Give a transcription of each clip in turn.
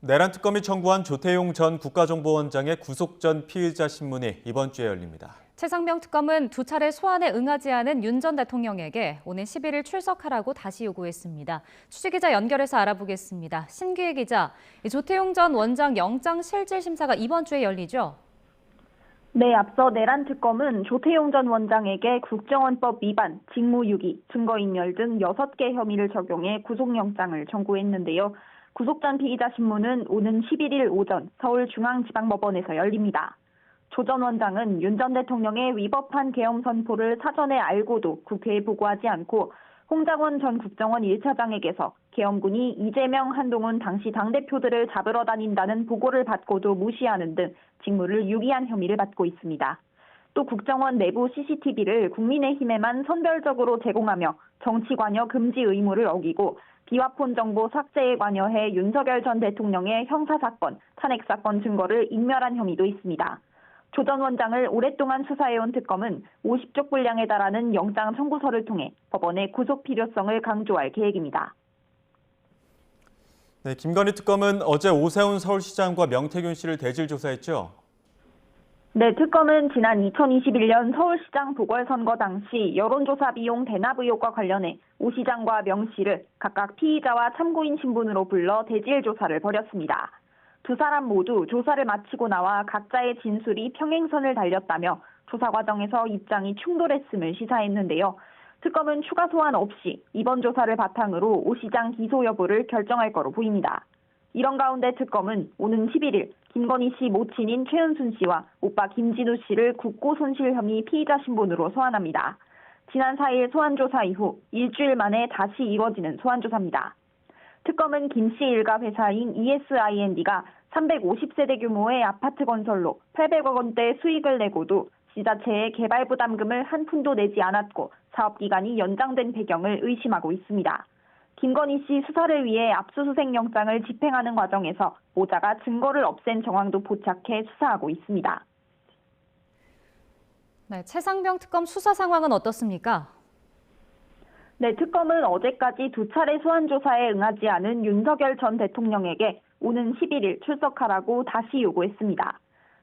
내란 특검이 청구한 조태용 전 국가정보원장의 구속 전 피의자 신문이 이번 주에 열립니다. 최상병 특검은 두 차례 소환에 응하지 않은 윤 전 대통령에게 오는 11일 출석하라고 다시 요구했습니다. 취재기자 연결해서 알아보겠습니다. 신기혜 기자, 조태용 전 원장 영장 실질 심사가 이번 주에 열리죠? 네, 앞서 내란 특검은 조태용 전 원장에게 국정원법 위반, 직무유기, 증거인멸 등 6개 혐의를 적용해 구속영장을 청구했는데요. 구속 전 피의자 신문은 오는 11일 오전 서울중앙지방법원에서 열립니다. 조 전 원장은 윤 전 대통령의 위법한 계엄 선포를 사전에 알고도 국회에 보고하지 않고 홍장원 전 국정원 1차장에게서 계엄군이 이재명, 한동훈 당시 당대표들을 잡으러 다닌다는 보고를 받고도 무시하는 등 직무를 유기한 혐의를 받고 있습니다. 또 국정원 내부 CCTV를 국민의힘에만 선별적으로 제공하며 정치 관여 금지 의무를 어기고 비화폰 정보 삭제에 관여해 윤석열 전 대통령의 형사사건, 탄핵사건 증거를 인멸한 혐의도 있습니다. 조 전 원장을 오랫동안 수사해온 특검은 50쪽 분량에 달하는 영장 청구서를 통해 법원의 구속 필요성을 강조할 계획입니다. 네, 김건희 특검은 어제 오세훈 서울시장과 명태균 씨를 대질 조사했죠? 네, 특검은 지난 2021년 서울시장 보궐선거 당시 여론조사 비용 대납 의혹과 관련해 오 시장과 명 씨를 각각 피의자와 참고인 신분으로 불러 대질 조사를 벌였습니다. 두 사람 모두 조사를 마치고 나와 각자의 진술이 평행선을 달렸다며 조사 과정에서 입장이 충돌했음을 시사했는데요. 특검은 추가 소환 없이 이번 조사를 바탕으로 오 시장 기소 여부를 결정할 거로 보입니다. 이런 가운데 특검은 오는 11일 김건희 씨 모친인 최은순 씨와 오빠 김진우 씨를 국고손실 혐의 피의자 신분으로 소환합니다. 지난 4일 소환조사 이후 일주일 만에 다시 이뤄지는 소환조사입니다. 특검은 김 씨 일가 회사인 ESIND가 350세대 규모의 아파트 건설로 800억 원대 수익을 내고도 지자체에 개발 부담금을 한 푼도 내지 않았고 사업 기간이 연장된 배경을 의심하고 있습니다. 김건희 씨 수사를 위해 압수수색 영장을 집행하는 과정에서 모자가 증거를 없앤 정황도 포착해 수사하고 있습니다. 네, 최상병 특검 수사 상황은 어떻습니까? 네, 특검은 어제까지 두 차례 소환 조사에 응하지 않은 윤석열 전 대통령에게 오는 11일 출석하라고 다시 요구했습니다.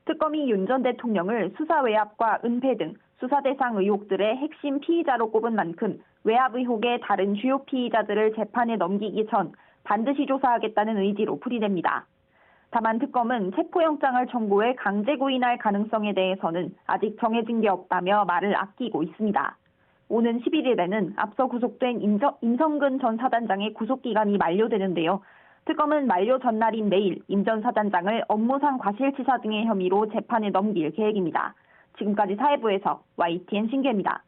특검이 윤 전 대통령을 수사 외압과 은폐 등 수사 대상 의혹들의 핵심 피의자로 꼽은 만큼 외압 의혹의 다른 주요 피의자들을 재판에 넘기기 전 반드시 조사하겠다는 의지로 풀이됩니다. 다만 특검은 체포영장을 청구해 강제 구인할 가능성에 대해서는 아직 정해진 게 없다며 말을 아끼고 있습니다. 오는 11일에는 앞서 구속된 임성근 전 사단장의 구속기간이 만료되는데요. 특검은 만료 전날인 내일 임 전 사단장을 업무상 과실치사 등의 혐의로 재판에 넘길 계획입니다. 지금까지 사회부에서 YTN 신기혜입니다.